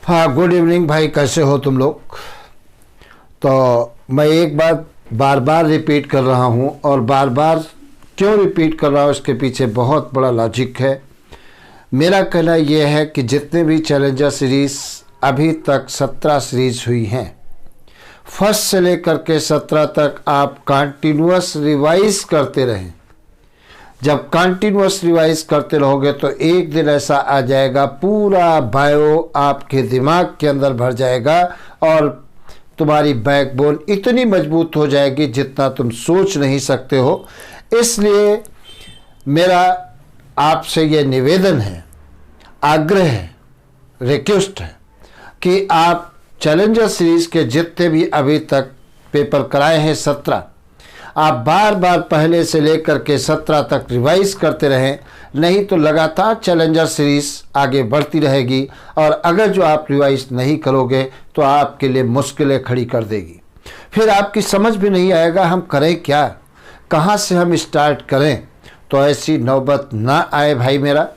हाँ, good evening भाई, कैसे हो तुम लोग। तो मैं एक बात बार बार रिपीट कर रहा हूँ, और बार बार क्यों रिपीट कर रहा हूँ इसके पीछे बहुत बड़ा लॉजिक है। मेरा कहना यह है कि जितने भी चैलेंजर सीरीज़ अभी तक 17 सीरीज हुई हैं, फर्स्ट से लेकर के 17 तक आप कंटिन्यूअस रिवाइज करते रहें। जब कंटिन्यूअस रिवाइज करते रहोगे तो एक दिन ऐसा आ जाएगा, पूरा बायो आपके दिमाग के अंदर भर जाएगा और तुम्हारी बैकबोन इतनी मजबूत हो जाएगी जितना तुम सोच नहीं सकते हो। इसलिए मेरा आपसे ये निवेदन है, आग्रह है, रिक्वेस्ट है कि आप चैलेंजर सीरीज़ के जितने भी अभी तक पेपर कराए हैं 17, आप बार बार पहले से लेकर के 17 तक रिवाइज करते रहें। नहीं तो लगातार चैलेंजर सीरीज़ आगे बढ़ती रहेगी, और अगर जो आप रिवाइज नहीं करोगे तो आपके लिए मुश्किलें खड़ी कर देगी। फिर आपकी समझ भी नहीं आएगा हम करें क्या, कहाँ से हम स्टार्ट करें। तो ऐसी नौबत ना आए भाई मेरा।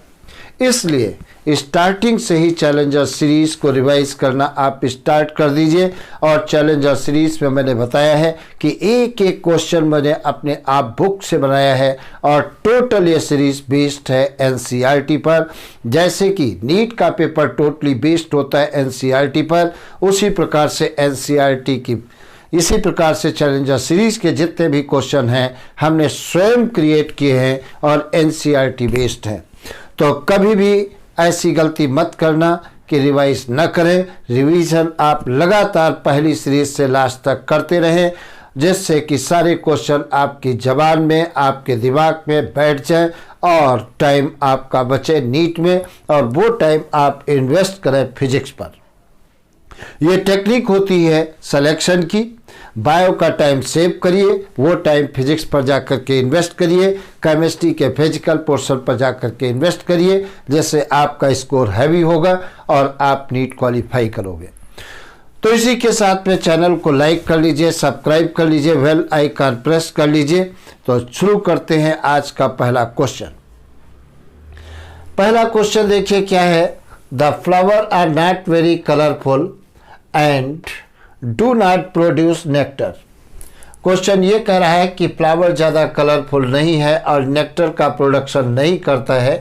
इसलिए स्टार्टिंग से ही चैलेंजर सीरीज़ को रिवाइज करना आप स्टार्ट कर दीजिए। और चैलेंजर सीरीज़ में मैंने बताया है कि एक एक क्वेश्चन मैंने अपने आप बुक से बनाया है, और टोटल ये सीरीज़ बेस्ड है एनसीईआरटी पर। जैसे कि नीट का पेपर टोटली बेस्ड होता है एनसीईआरटी पर, उसी प्रकार से एनसीईआरटी की इसी प्रकार से चैलेंजर सीरीज़ के जितने भी क्वेश्चन हैं हमने स्वयं क्रिएट किए हैं और एनसीईआरटी बेस्ड हैं। तो कभी भी ऐसी गलती मत करना कि रिवाइज न करें। रिवीजन आप लगातार पहली सीरीज से लास्ट तक करते रहें, जिससे कि सारे क्वेश्चन आपकी जबान में, आपके दिमाग में बैठ जाएं और टाइम आपका बचे नीट में, और वो टाइम आप इन्वेस्ट करें फिजिक्स पर। ये टेक्निक होती है सिलेक्शन की। बायो का टाइम सेव करिए, वो टाइम फिजिक्स पर जाकर के इन्वेस्ट करिए, केमिस्ट्री के फिजिकल पोर्शन पर जाकर के इन्वेस्ट करिए, जिससे आपका स्कोर हैवी होगा और आप नीट क्वालिफाई करोगे। तो इसी के साथ में चैनल को लाइक कर लीजिए, सब्सक्राइब कर लीजिए, बेल आइकन प्रेस कर लीजिए। तो शुरू करते हैं आज का पहला क्वेश्चन। पहला क्वेश्चन देखिए क्या है। The flower are not very colourful and do not produce nectar. Question ये कह रहा है कि फ्लावर ज़्यादा कलरफुल नहीं है और नेक्टर का प्रोडक्शन नहीं करता है।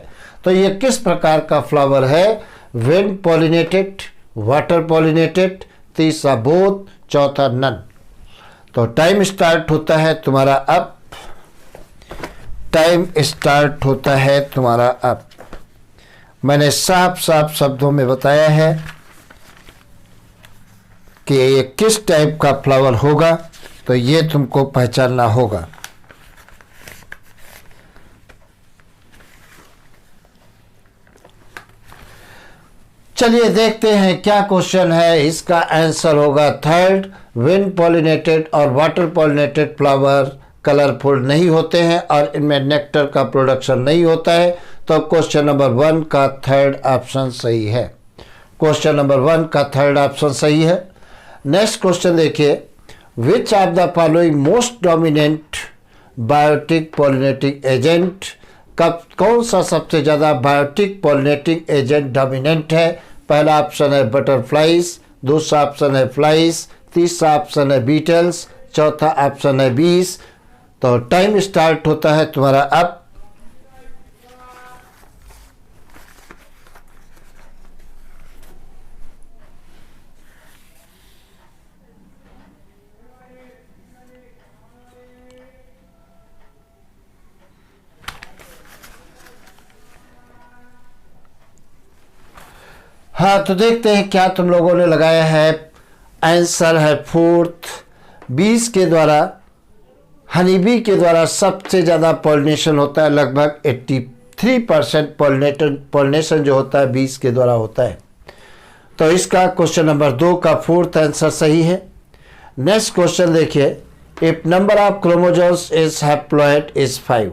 तो ये किस प्रकार का फ्लावर है? विंड पॉलिनेटेड, वाटर पॉलिनेटेड, तीसरा बोथ, चौथा नन। तो टाइम स्टार्ट होता है तुम्हारा अब। टाइम स्टार्ट होता है तुम्हारा अब। मैंने साफ साफ शब्दों में बताया है कि ये किस टाइप का फ्लावर होगा, तो ये तुमको पहचानना होगा। चलिए देखते हैं क्या क्वेश्चन है। इसका आंसर होगा थर्ड। विंड पॉलिनेटेड और वाटर पॉलिनेटेड फ्लावर कलरफुल नहीं होते हैं और इनमें नेक्टर का प्रोडक्शन नहीं होता है। तो क्वेश्चन नंबर 1 का थर्ड ऑप्शन सही है। क्वेश्चन नंबर 1 का थर्ड ऑप्शन सही है। नेक्स्ट क्वेश्चन देखिए। Which of the following most dominant biotic pollinating agent, कौन सा सबसे ज़्यादा बायोटिक पॉलिनेटिंग एजेंट डोमिनेंट है? पहला ऑप्शन है बटरफ्लाइज, दूसरा ऑप्शन है फ्लाइज, तीसरा ऑप्शन है बीटल्स, चौथा ऑप्शन है बीज। तो टाइम स्टार्ट होता है तुम्हारा अब। हाँ, तो देखते हैं क्या तुम लोगों ने लगाया है। आंसर है फोर्थ। बीज के द्वारा, हनी बी के द्वारा सबसे ज़्यादा पॉलिनेशन होता है। लगभग 83% पॉलिनेशन जो होता है बीज के द्वारा होता है। तो इसका क्वेश्चन नंबर 2 का फोर्थ आंसर सही है। नेक्स्ट क्वेश्चन देखिए। If number of chromosomes is haploid is 5,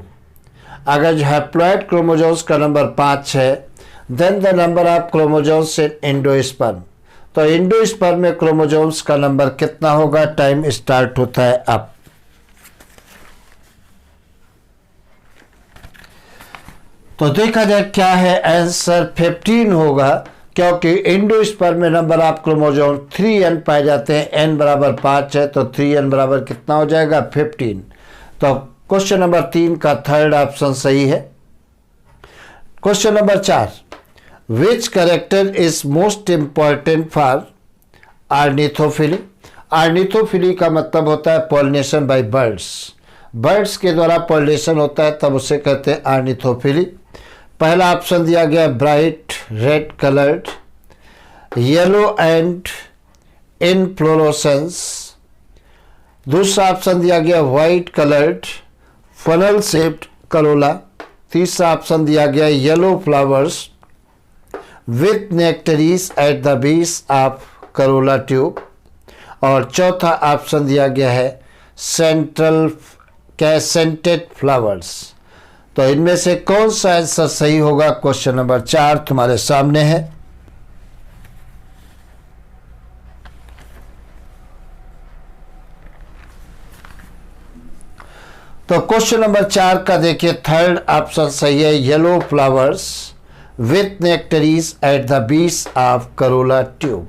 अगर जो हैप्लॉइड क्रोमोजोम्स का नंबर 5 है, then the number of chromosomes in endosperm, तो एंडोस्पर्म में क्रोमोजोम्स का नंबर कितना होगा? टाइम स्टार्ट होता है अब। तो देखा जाए क्या है आंसर 15 होगा, क्योंकि एंडोस्पर्म में नंबर ऑफ क्रोमोसोम 3n पाए जाते हैं, n बराबर 5 है तो 3n बराबर कितना हो जाएगा 15। तो क्वेश्चन नंबर 3 का थर्ड ऑप्शन सही है। Question number 4, which character is most important for ornithophily. Ornithophily का मतलब होता है पॉलिनेशन बाय बर्ड्स, बर्ड्स के द्वारा पॉलिनेशन होता है तब उसे कहते हैं ऑर्निथोफिली। पहला ऑप्शन दिया गया bright red coloured, yellow and inflorescence. दूसरा ऑप्शन दिया गया white coloured, funnel shaped corolla. तीसरा ऑप्शन दिया गया yellow flowers with nectaries at the base of corolla tube. और चौथा ऑप्शन दिया गया है सेंट्रल कैसेंटेड फ्लावर्स। तो इनमें से कौन सा आंसर सही होगा? क्वेश्चन नंबर 4 तुम्हारे सामने है। तो क्वेश्चन नंबर 4 का देखिए थर्ड ऑप्शन सही है, yellow flowers with nectaries at the base of corolla tube.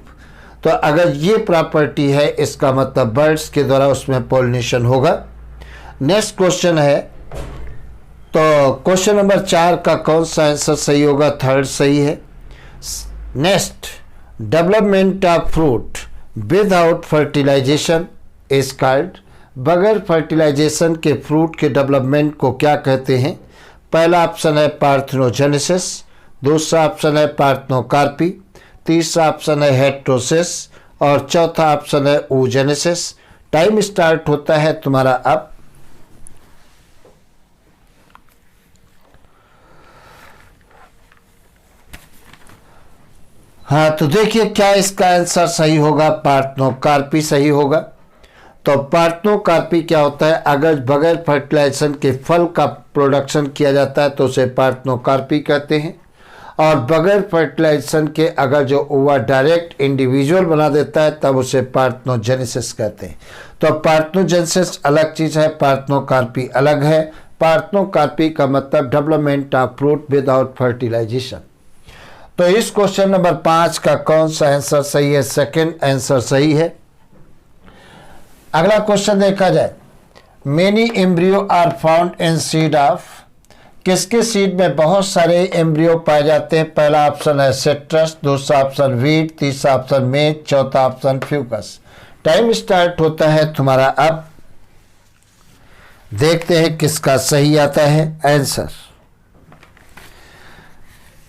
तो अगर ये प्रॉपर्टी है इसका मतलब बर्ड्स के द्वारा उसमें पॉलिनेशन होगा। नेक्स्ट क्वेश्चन है, तो क्वेश्चन नंबर 4 का कौन सा आंसर सही होगा? थर्ड सही है। Next, development of fruit without fertilisation is called. बगैर फर्टिलाइजेशन के फ्रूट के डेवलपमेंट को क्या कहते हैं? पहला ऑप्शन है पार्थेनोजेनेसिस, दूसरा ऑप्शन है पार्थेनोकार्पी, तीसरा ऑप्शन है हेटेरोसिस और चौथा ऑप्शन है oogenesis। टाइम स्टार्ट होता है तुम्हारा अब। हाँ, तो देखिए क्या इसका आंसर सही होगा? पार्थेनोकार्पी सही होगा। तो पार्थेनोकार्पी क्या होता है? अगर बगैर फर्टिलाइजेशन के फल का प्रोडक्शन किया जाता है तो उसे पार्थेनोकार्पी कहते हैं, और बगैर फर्टिलाइजेशन के अगर जो ओवा डायरेक्ट इंडिविजुअल बना देता है तब उसे पार्थेनोजेनेसिस कहते हैं। तो पार्थेनोजेनेसिस अलग चीज़ है, पार्थेनोकार्पी अलग है। पार्थेनोकार्पी का मतलब development of fruit without fertilisation. तो इस क्वेश्चन नंबर 5 का कौन सा आंसर सही है? सेकंड आंसर सही है। अगला क्वेश्चन देखा जाए, many embryo are found in seed of. किसके सीड में बहुत सारे एम्ब्रियो पाए जाते हैं? पहला ऑप्शन है सिट्रस, दूसरा ऑप्शन वीट, तीसरा ऑप्शन मेज, चौथा ऑप्शन फ्यूकस। टाइम स्टार्ट होता है तुम्हारा अब। देखते हैं किसका सही आता है आंसर।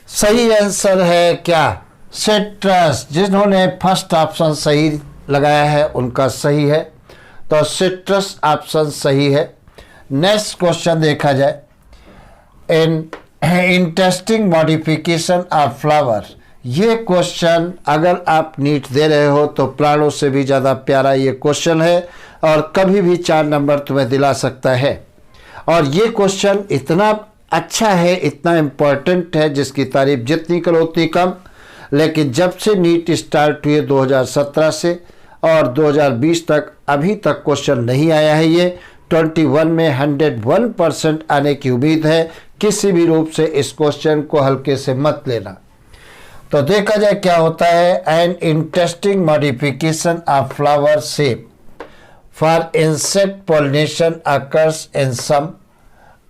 सही आंसर है क्या? सिट्रस। जिन्होंने फर्स्ट ऑप्शन सही लगाया है उनका सही है, तो सिट्रस ऑप्शन सही है। नेक्स्ट क्वेश्चन देखा जाए, इंटरेस्टिंग मॉडिफिकेशन ऑफ फ्लावर। ये क्वेश्चन अगर आप नीट दे रहे हो तो प्राणों से भी ज़्यादा प्यारा ये क्वेश्चन है और कभी भी 4 नंबर तुम्हें दिला सकता है। और ये क्वेश्चन इतना अच्छा है, इतना इम्पोर्टेंट है, जिसकी तारीफ जितनी करो उतनी कम। लेकिन जब से नीट स्टार्ट हुई 2017 से और 2020 तक अभी तक क्वेश्चन नहीं आया है। ये 21 में 101% आने की उम्मीद है। किसी भी रूप से इस क्वेश्चन को हल्के से मत लेना। तो देखा जाए क्या होता है, an interesting modification of flower shape for insect pollination occurs in some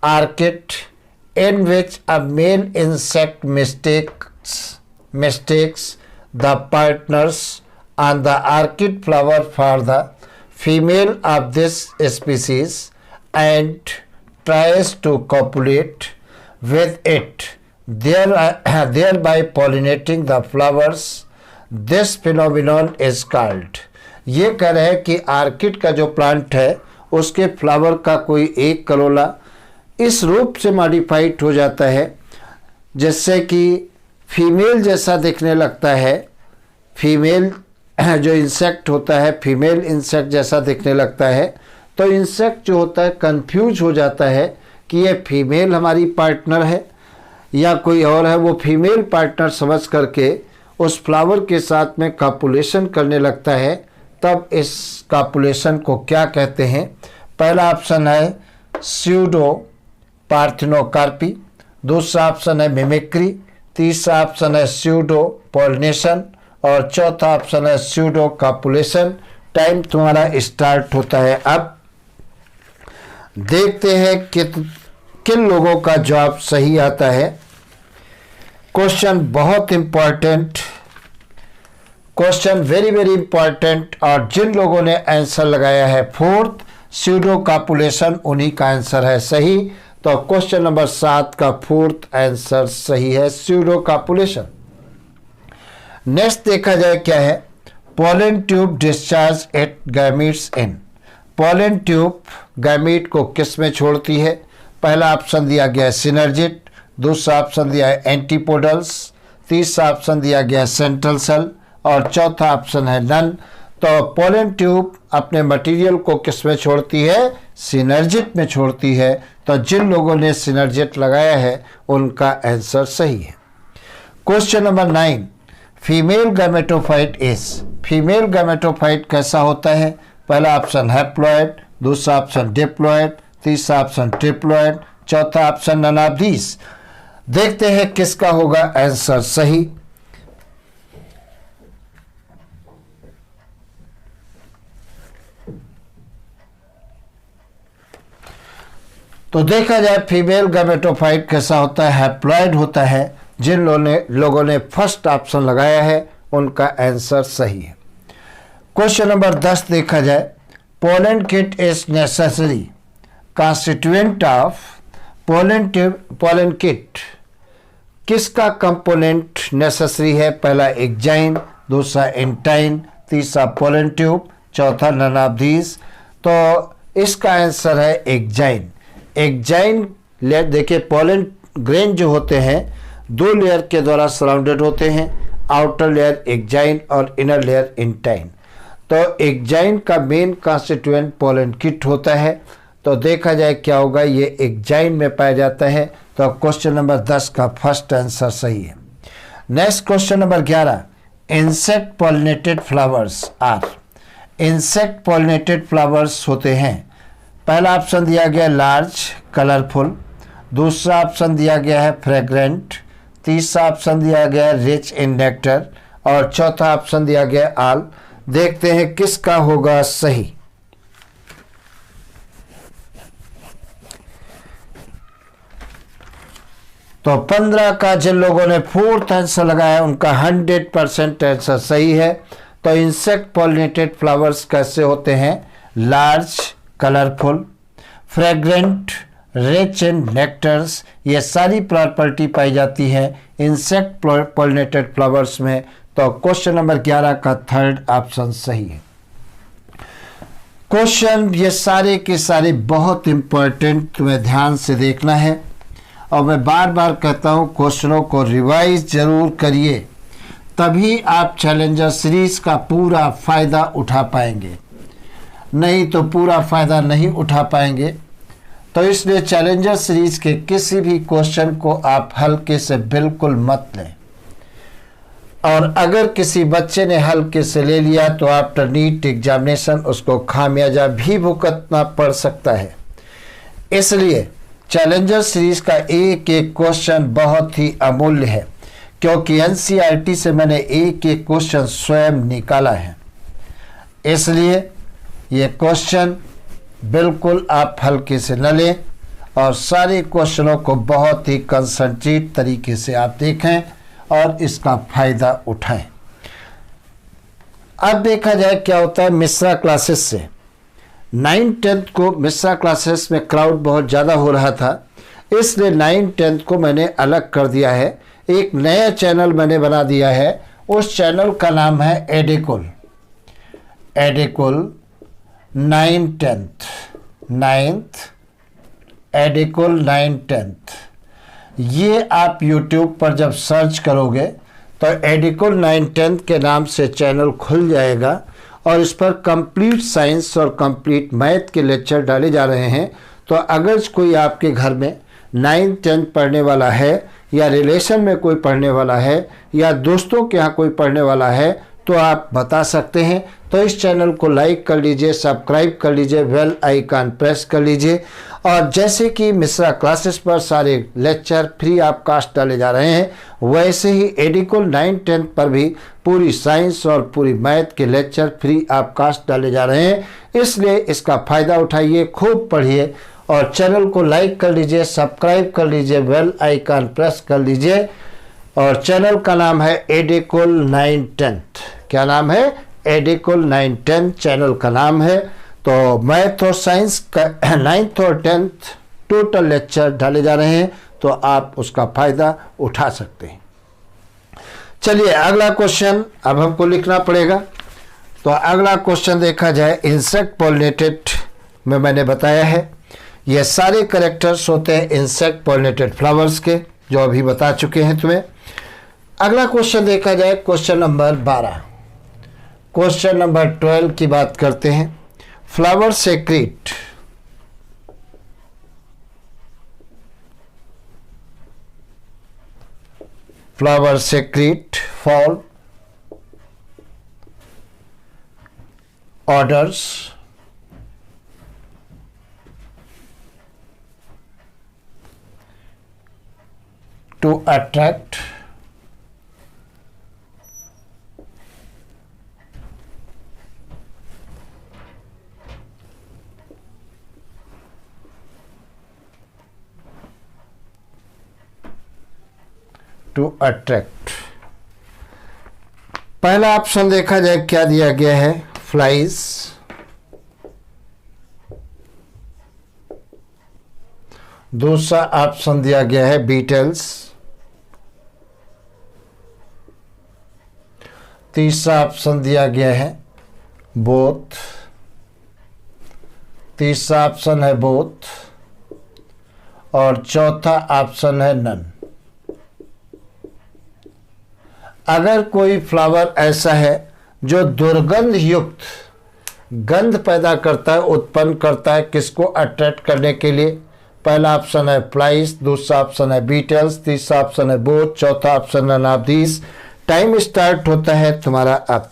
orchid in which a male insect mistakes the partners on the orchid flower for the female of this species and tries to copulate with it, thereby pollinating the flowers. This phenomenon is called। ये कह रहे हैं कि orchid का जो plant है उसके flower का कोई एक कलोला इस रूप से मॉडिफाइड हो जाता है जिससे कि फीमेल जैसा दिखने लगता है। फीमेल जो इंसेक्ट होता है फीमेल इंसेक्ट जैसा दिखने लगता है। तो इंसेक्ट जो होता है कंफ्यूज हो जाता है कि ये फीमेल हमारी पार्टनर है या कोई और है। वो फीमेल पार्टनर समझ करके उस फ्लावर के साथ में कॉपुलेशन करने लगता है। तब इस कॉपुलेशन को क्या कहते हैं? पहला ऑप्शन है स्यूडो पार्थेनोकार्पी, दूसरा ऑप्शन है मिमिक्री, तीसरा ऑप्शन है स्यूडो पॉलिनेशन और चौथा ऑप्शन है स्यूडो कॉपुलेशन। टाइम तुम्हारा स्टार्ट होता है अब। देखते हैं किन लोगों का जवाब सही आता है। क्वेश्चन बहुत important, question very very important, और जिन लोगों ने आंसर लगाया है फोर्थ स्यूडो कॉपुलेशन, उन्हीं का आंसर है सही। तो क्वेश्चन नंबर 7 का फोर्थ आंसर सही है, स्यूडो कॉपुलेशन। नेक्स्ट देखा जाए क्या है, pollen tube discharge eight gametes इन। पोलन ट्यूब गैमीट को किस में छोड़ती है? पहला ऑप्शन दिया गया है सिनर्जिड, दूसरा ऑप्शन दिया है एंटीपोडल्स, तीसरा ऑप्शन दिया गया है सेंट्रल सेल और चौथा ऑप्शन है नन। तो पोलन ट्यूब अपने मटेरियल को किस में छोड़ती है? सिनर्जिड में छोड़ती है। तो जिन लोगों ने सिनर्जिड लगाया है उनका आंसर सही है। Question number 9, female gametophyte is. Female gametophyte कैसा होता है? पहला ऑप्शन हैप्लॉइड, दूसरा ऑप्शन डिप्लॉइड, तीसरा ऑप्शन ट्रिप्लॉइड, चौथा ऑप्शन नन ऑफ दीस। देखते हैं किसका होगा आंसर सही। तो देखा जाए फीमेल गैमेटोफाइट कैसा होता है, हैप्लॉइड होता है। जिन लोगों ने फर्स्ट ऑप्शन लगाया है उनका आंसर सही है। क्वेश्चन नंबर 10 देखा जाए, pollen kit is necessary constituent of pollen kit. किसका कंपोनेंट नेसेसरी है? पहला एग्जाइन, दूसरा एंटाइन, तीसरा पोलन ट्यूब, चौथा नन ऑफ दीस। तो इसका आंसर है एग्जाइन। एग्जाइन लेयर, देखिए पोलन ग्रेन जो होते हैं 2 लेयर के द्वारा सराउंडेड होते हैं, आउटर लेयर एग्जाइन और इनर लेयर एंटाइन। तो एग्जाइन का मेन कॉन्स्टिट्यूएंट पोलन किट होता है। तो देखा जाए क्या होगा, ये एग्जाइन में पाया जाता है। तो क्वेश्चन नंबर 10 का फर्स्ट आंसर सही है। Next question number 11, insect pollinated flowers are. Insect pollinated flowers होते हैं, पहला ऑप्शन दिया गया लार्ज कलरफुल, दूसरा ऑप्शन दिया गया है फ्रेग्रेंट, तीसरा ऑप्शन दिया गया है रिच इन नेक्टर और चौथा ऑप्शन दिया गया है आल। देखते हैं किसका होगा सही। तो 15 का जिन लोगों ने फोर्थ आंसर लगाया उनका 100% आंसर सही है। तो इंसेक्ट पॉलिनेटेड फ्लावर्स कैसे होते हैं? Large colourful, fragrant, rich in nectars, ये सारी प्रॉपर्टी पाई जाती है इंसेक्ट पॉलिनेटेड फ्लावर्स में। तो क्वेश्चन नंबर 11 का थर्ड ऑप्शन सही है। क्वेश्चन ये सारे के सारे बहुत इंपॉर्टेंट, तुम्हें ध्यान से देखना है। और मैं बार बार कहता हूँ क्वेश्चनों को रिवाइज जरूर करिए, तभी आप चैलेंजर सीरीज का पूरा फ़ायदा उठा पाएंगे, नहीं तो पूरा फ़ायदा नहीं उठा पाएंगे। तो इसलिए चैलेंजर सीरीज के किसी भी क्वेश्चन को आप हल्के से बिल्कुल मत लें। और अगर किसी बच्चे ने हल्के से ले लिया तो आफ्टर नीट एग्जामिनेशन उसको खामियाजा भी भुगतना पड़ सकता है। इसलिए चैलेंजर सीरीज का एक एक क्वेश्चन बहुत ही अमूल्य है, क्योंकि एनसीईआरटी से मैंने एक एक क्वेश्चन स्वयं निकाला है। इसलिए ये क्वेश्चन बिल्कुल आप हल्के से न लें और सारे क्वेश्चनों को बहुत ही कंसंट्रेट तरीके से आप देखें और इसका फ़ायदा उठाएं। अब देखा जाए क्या होता है मिश्रा क्लासेस से। 9th-10th को मिश्रा क्लासेस में क्राउड बहुत ज़्यादा हो रहा था, इसलिए 9th-10th को मैंने अलग कर दिया है। एक नया चैनल मैंने बना दिया है, उस चैनल का नाम है एडिकुल 9th एडिकुल 9th। ये आप YouTube पर जब सर्च करोगे तो एडिकुल 9th के नाम से चैनल खुल जाएगा और इस पर कंप्लीट साइंस और कंप्लीट मैथ के लेक्चर डाले जा रहे हैं। तो अगर कोई आपके घर में 9th-10th पढ़ने वाला है या रिलेशन में कोई पढ़ने वाला है या दोस्तों के यहाँ कोई पढ़ने वाला है तो आप बता सकते हैं। तो इस चैनल को लाइक कर लीजिए, सब्सक्राइब कर लीजिए, बेल आइकन प्रेस कर लीजिए। और जैसे कि मिश्रा क्लासेस पर सारे लेक्चर फ्री ऑफ कास्ट डाले जा रहे हैं, वैसे ही एडिकुल 9-10 पर भी पूरी साइंस और पूरी मैथ के लेक्चर फ्री ऑफ कास्ट डाले जा रहे हैं। इसलिए इसका फ़ायदा उठाइए, खूब पढ़िए और चैनल को लाइक कर लीजिए, सब्सक्राइब कर लीजिए, बेल आइकन प्रेस कर लीजिए। और चैनल का नाम है एडिकुल 9-10। क्या नाम है? एडिकुल 9-10 चैनल का नाम है। तो मैथ और साइंस का 9th और 10th टोटल लेक्चर डाले जा रहे हैं, तो आप उसका फ़ायदा उठा सकते हैं। चलिए अगला क्वेश्चन अब हमको लिखना पड़ेगा। तो अगला क्वेश्चन देखा जाए, इंसेक्ट पॉलिनेटेड में मैंने बताया है ये सारे कैरेक्टर्स होते हैं इंसेक्ट पॉलिनेटेड फ्लावर्स के, जो अभी बता चुके हैं तुम्हें। अगला क्वेश्चन देखा जाए, क्वेश्चन नंबर 12। क्वेश्चन नंबर 12 की बात करते हैं। Flower secrete foul odours to attract पहला ऑप्शन देखा जाए क्या दिया गया है, फ्लाइज। दूसरा ऑप्शन दिया गया है बीटल्स। तीसरा ऑप्शन दिया गया है बोथ। तीसरा ऑप्शन है बोथ और चौथा ऑप्शन है नन। अगर कोई फ्लावर ऐसा है जो दुर्गंध युक्त गंध पैदा करता है, उत्पन्न करता है, किसको अट्रैक्ट करने के लिए? पहला ऑप्शन है फ्लाइज, दूसरा ऑप्शन है बीटल्स, तीसरा ऑप्शन है बोथ, चौथा ऑप्शन है none of these. Time start होता है तुम्हारा अब।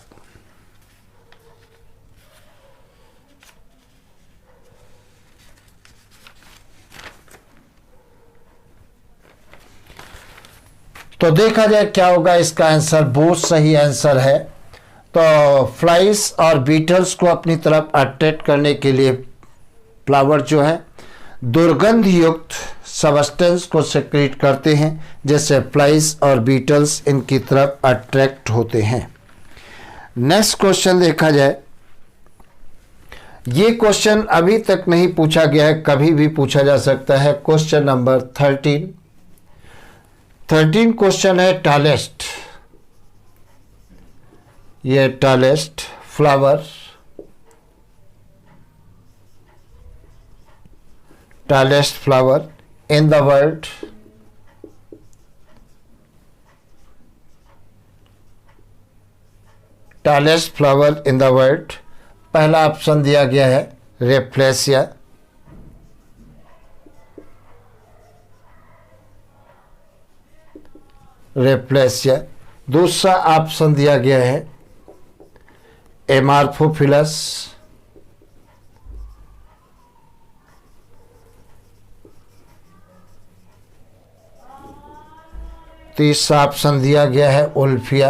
तो देखा जाए क्या होगा इसका आंसर। बोथ सही आंसर है। तो फ्लाइज और बीटल्स को अपनी तरफ अट्रैक्ट करने के लिए फ्लावर जो है दुर्गंध युक्त सब्सटेंस को सेक्रेट करते हैं, जैसे फ्लाइज और बीटल्स इनकी तरफ अट्रैक्ट होते हैं। नेक्स्ट क्वेश्चन देखा जाए। ये क्वेश्चन अभी तक नहीं पूछा गया है, कभी भी पूछा जा सकता है। क्वेश्चन नंबर 13 क्वेश्चन है टॉलेस्ट। ये tallest flower, tallest flower in the world, tallest flower in the world। पहला ऑप्शन दिया गया है रेफ्लेसिया। दूसरा ऑप्शन दिया गया है एमार्फोफिलस। तीसरा ऑप्शन दिया गया है ओल्फिया।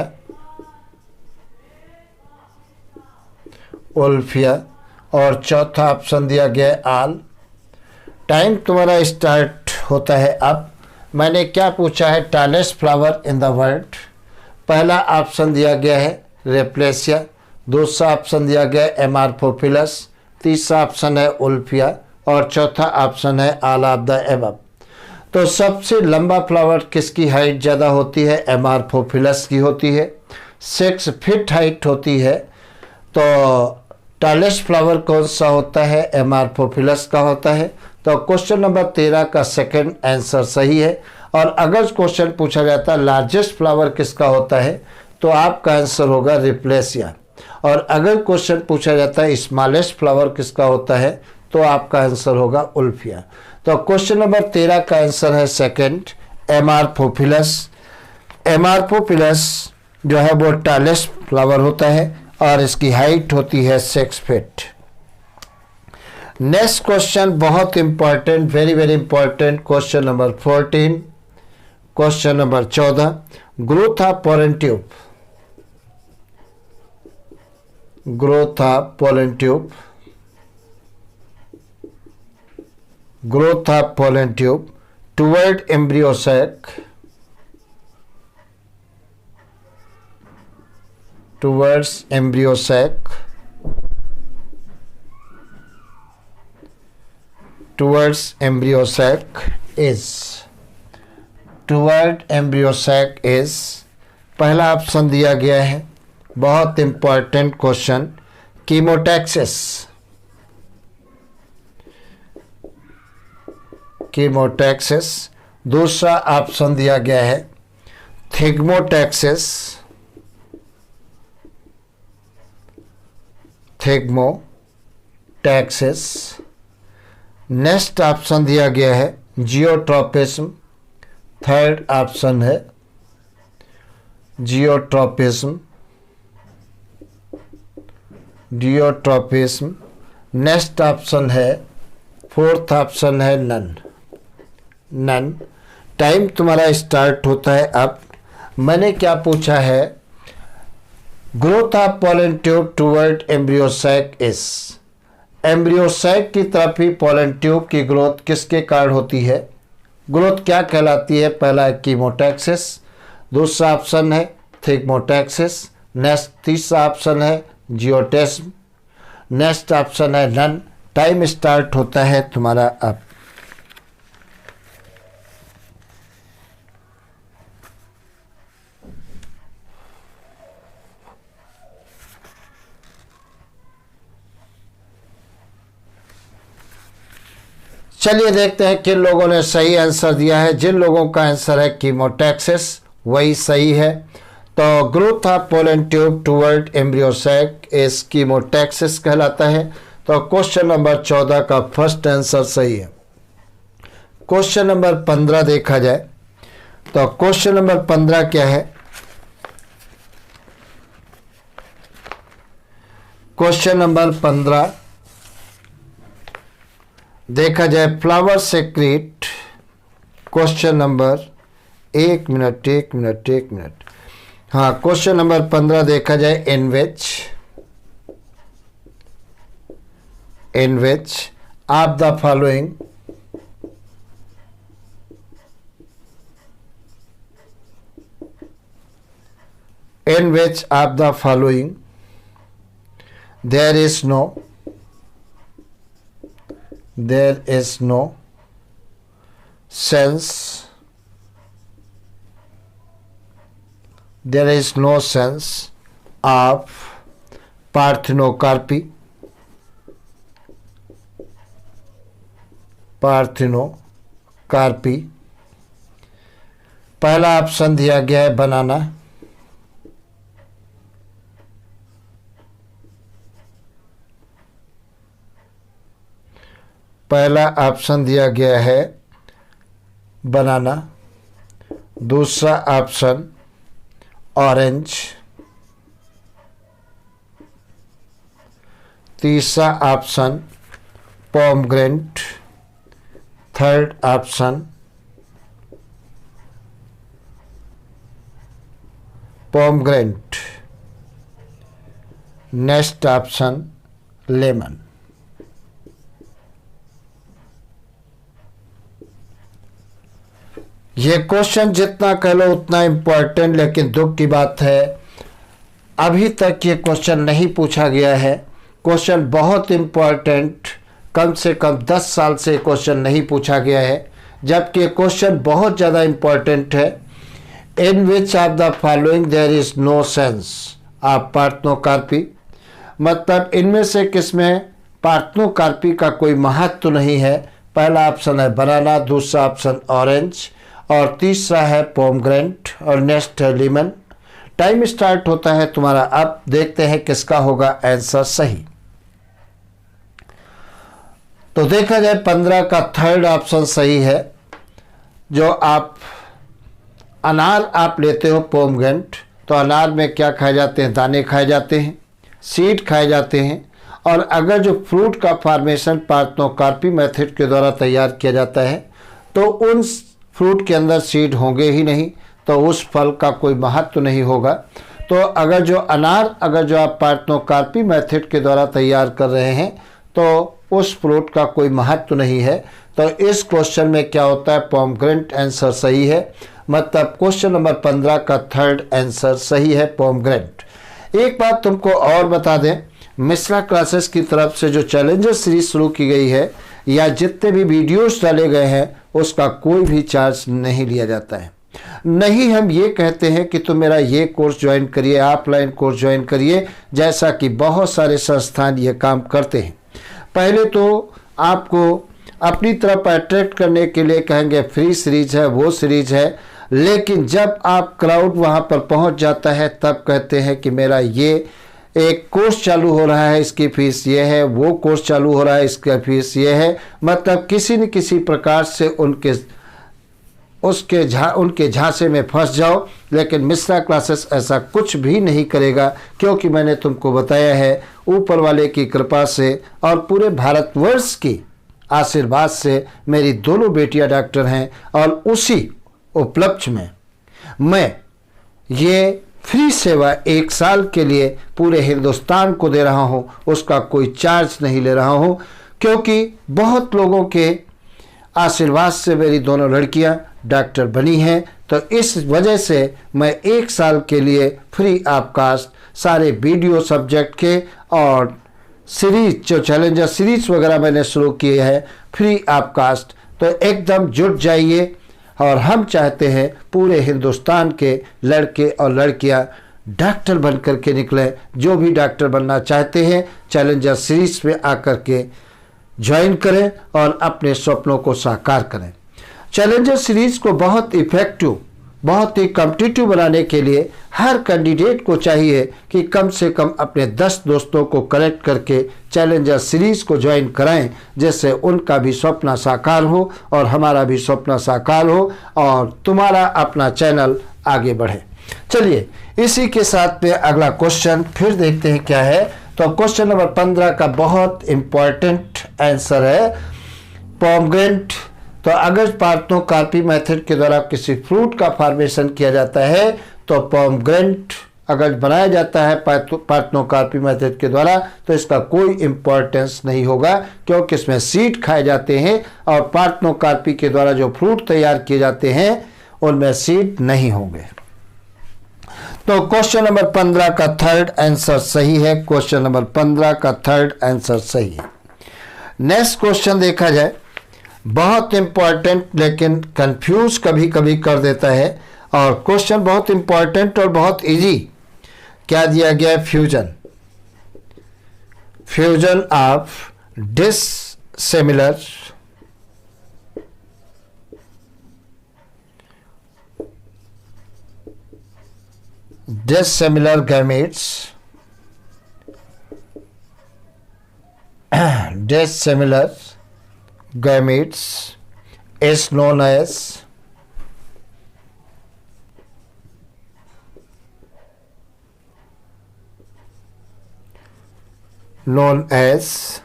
और चौथा ऑप्शन दिया गया है आल। टाइम तुम्हारा स्टार्ट होता है अब। मैंने क्या पूछा है? Tallest flower in the world. पहला ऑप्शन दिया गया है रेफ्लेसिया, दूसरा ऑप्शन दिया गया है एमार्फोफिलस, तीसरा ऑप्शन है ओल्फिया और चौथा ऑप्शन है ऑल ऑफ द एबव। तो सबसे लंबा फ्लावर किसकी हाइट ज़्यादा होती है? एमार्फोफिलस की होती है, 6 फीट हाइट होती है। तो टॉलेस्ट फ्लावर कौन सा होता है? एमार्फोफिलस का होता है। तो क्वेश्चन नंबर 13 का सेकंड आंसर सही है। और अगर क्वेश्चन पूछा जाता है लार्जेस्ट फ्लावर किसका होता है, तो आपका आंसर होगा रिप्लेसिया। और अगर क्वेश्चन पूछा जाता है स्मॉलेस्ट फ्लावर किसका होता है, तो आपका आंसर होगा उल्फिया। तो क्वेश्चन नंबर 13 का आंसर है सेकंड एमार्फोफिलस। एमार्फोफिलस जो है वो टॉलेस्ट फ्लावर होता है और इसकी हाइट होती है 6 फीट। नेक्स्ट क्वेश्चन बहुत important, very very important, question number 14, question number 14, growth of pollen tube, growth of pollen tube, growth of pollen tube toward embryo sac, towards embryo sac, towards embryo sac is, toward embryo sac is पहला option दिया गया है, बहुत important question, chemotaxis, chemotaxis. दूसरा option दिया गया है थिग्मोटैक्सिस, थिग्मोटैक्सिस। Next option दिया गया है जियोट्रोपिज्म, थर्ड ऑप्शन है जियोट्रोपिज्म, जियोट्रोपिज्म। नेक्स्ट ऑप्शन है, फोर्थ ऑप्शन है नन, नन। टाइम तुम्हारा स्टार्ट होता है अब। मैंने क्या पूछा है, growth of pollen tube toward embryo sac is, embryo sac की तरफ ही पोलन ट्यूब की ग्रोथ किसके कारण होती है, ग्रोथ क्या कहलाती है। पहला है कीमोटैक्सिस, दूसरा ऑप्शन है थिग्मोटैक्सिस, नेक्स्ट तीसरा ऑप्शन है जियोटेस्म, नेक्स्ट ऑप्शन है नन। टाइम स्टार्ट होता है तुम्हारा अब। चलिए देखते हैं किन लोगों ने सही आंसर दिया है। जिन लोगों का आंसर है कीमोटैक्सिस वही सही है। तो growth of pollen tube toward embryo sac is chemotaxis कहलाता है। तो क्वेश्चन नंबर 14 का फर्स्ट आंसर सही है। क्वेश्चन नंबर 15 देखा जाए तो क्वेश्चन नंबर 15 क्या है, क्वेश्चन नंबर 15 देखा जाए फ्लावर सेक्रेट, क्वेश्चन नंबर एक मिनट, हाँ क्वेश्चन नंबर 15 देखा जाए in which of the following there is no sense of parthenocarpy, पहला ऑप्शन दिया गया है बनाना, पहला ऑप्शन दिया गया है बनाना, दूसरा ऑप्शन ऑरेंज, तीसरा option pomegranate, third option pomegranate, next option lemon. ये क्वेश्चन जितना कह लो उतना इम्पोर्टेंट, लेकिन दुख की बात है अभी तक ये क्वेश्चन नहीं पूछा गया है। क्वेश्चन बहुत इम्पोर्टेंट, कम से कम 10 साल से क्वेश्चन नहीं पूछा गया है, जबकि क्वेश्चन बहुत ज़्यादा इम्पोर्टेंट है। In which of the following there is no sense of parthenocarpy, मतलब इनमें से किसमें पार्थेनोकार्पी का कोई महत्व नहीं है। पहला ऑप्शन है बनाना, दूसरा ऑप्शन ऑरेंज और तीसरा है पोमग्रेनेट और नेक्स्ट है लेमन। टाइम स्टार्ट होता है तुम्हारा अब। देखते हैं किसका होगा आंसर सही। तो देखा जाए 15 का थर्ड ऑप्शन सही है। जो आप अनार आप लेते हो पोमग्रेनेट, तो अनार में क्या खाए जाते हैं? दाने खाए जाते हैं, सीड खाए जाते हैं। और अगर जो फ्रूट का फार्मेशन पार्थेनोकार्पी मेथड के द्वारा तैयार किया जाता है तो उन फ्रूट के अंदर सीड होंगे ही नहीं, तो उस फल का कोई महत्व नहीं होगा। तो अगर जो आप पार्थेनोकार्पी मेथड के द्वारा तैयार कर रहे हैं तो उस फ्रूट का कोई महत्व नहीं है। तो इस क्वेश्चन में क्या होता है? पोमग्रेनेट आंसर सही है, मतलब क्वेश्चन नंबर 15 का थर्ड आंसर सही है, पोमग्रेनेट। एक बात तुमको और बता दें, मिश्रा क्लासेस की तरफ से जो चैलेंजर सीरीज शुरू की गई है या जितने भी वीडियोस डाले गए हैं उसका कोई भी चार्ज नहीं लिया जाता है। नहीं हम ये कहते हैं कि तुम मेरा ये कोर्स ज्वाइन करिए, ऑफलाइन कोर्स ज्वाइन करिए, जैसा कि बहुत सारे संस्थान ये काम करते हैं। पहले तो आपको अपनी तरफ अट्रैक्ट करने के लिए कहेंगे फ्री सीरीज है, वो सीरीज है, लेकिन जब आप क्राउड वहाँ पर पहुँच जाता है तब कहते हैं कि मेरा ये एक कोर्स चालू हो रहा है, इसकी फीस ये है, वो कोर्स चालू हो रहा है, इसका फीस ये है। मतलब किसी न किसी प्रकार से उनके झांसे में फंस जाओ। लेकिन मिश्रा क्लासेस ऐसा कुछ भी नहीं करेगा, क्योंकि मैंने तुमको बताया है ऊपर वाले की कृपा से और पूरे भारतवर्ष की आशीर्वाद से मेरी दोनों बेटियां डॉक्टर हैं, और उसी उपलक्ष्य में मैं ये फ्री सेवा 1 साल के लिए पूरे हिंदुस्तान को दे रहा हूँ, उसका कोई चार्ज नहीं ले रहा हूँ, क्योंकि बहुत लोगों के आशीर्वाद से मेरी दोनों लड़कियां डॉक्टर बनी हैं। तो इस वजह से मैं 1 साल के लिए फ्री ऑफकास्ट सारे वीडियो सब्जेक्ट के और सीरीज जो चैलेंजर सीरीज वगैरह मैंने शुरू किए हैं फ्री ऑफकास्ट, तो एकदम जुट जाइए। और हम चाहते हैं पूरे हिंदुस्तान के लड़के और लड़कियां डॉक्टर बन कर के निकलें। जो भी डॉक्टर बनना चाहते हैं चैलेंजर सीरीज में आकर के ज्वाइन करें और अपने सपनों को साकार करें। चैलेंजर सीरीज को बहुत इफेक्टिव, बहुत ही कॉम्पिटिटिव बनाने के लिए हर कैंडिडेट को चाहिए कि कम से कम अपने 10 दोस्तों को कलेक्ट करके चैलेंजर सीरीज को ज्वाइन कराएं, जिससे उनका भी सपना साकार हो और हमारा भी सपना साकार हो और तुम्हारा अपना चैनल आगे बढ़े। चलिए इसी के साथ में अगला क्वेश्चन फिर देखते हैं क्या है। तो क्वेश्चन नंबर 15 का बहुत इंपॉर्टेंट आंसर है पोमग्रेनेट। तो अगर पार्थेनोकार्पी मेथड के द्वारा किसी फ्रूट का फार्मेशन किया जाता है तो पोमग्रेनेट अगर बनाया जाता है पार्थेनोकार्पी मेथड के द्वारा तो इसका कोई इम्पोर्टेंस नहीं होगा, क्योंकि इसमें सीड खाए जाते हैं और पार्थेनोकार्पी के द्वारा जो फ्रूट तैयार किए जाते हैं उनमें सीड नहीं होंगे। तो क्वेश्चन नंबर 15 का थर्ड आंसर सही है। क्वेश्चन नंबर 15 का थर्ड आंसर सही है। नेक्स्ट क्वेश्चन देखा जाए, बहुत इंपॉर्टेंट लेकिन कंफ्यूज कभी कभी कर देता है, और क्वेश्चन बहुत इंपॉर्टेंट और बहुत इजी। क्या दिया गया है? Fusion of dissimilar gametes is known as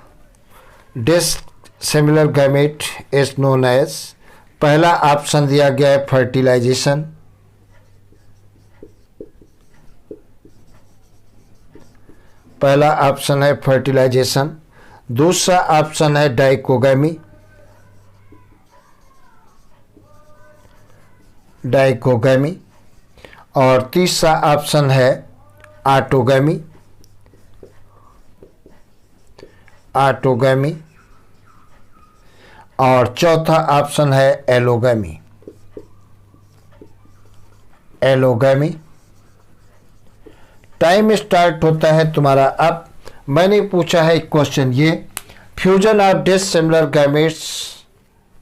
dissimilar gamete is known as, पहला ऑप्शन दिया गया है फर्टिलाइजेशन, पहला ऑप्शन है फर्टिलाइजेशन, दूसरा ऑप्शन है डाइकोगैमी, और तीसरा ऑप्शन है ऑटोगैमी, और चौथा ऑप्शन है एलोगैमी। टाइम स्टार्ट होता है तुम्हारा अब। मैंने पूछा है क्वेश्चन ये, fusion of dissimilar gametes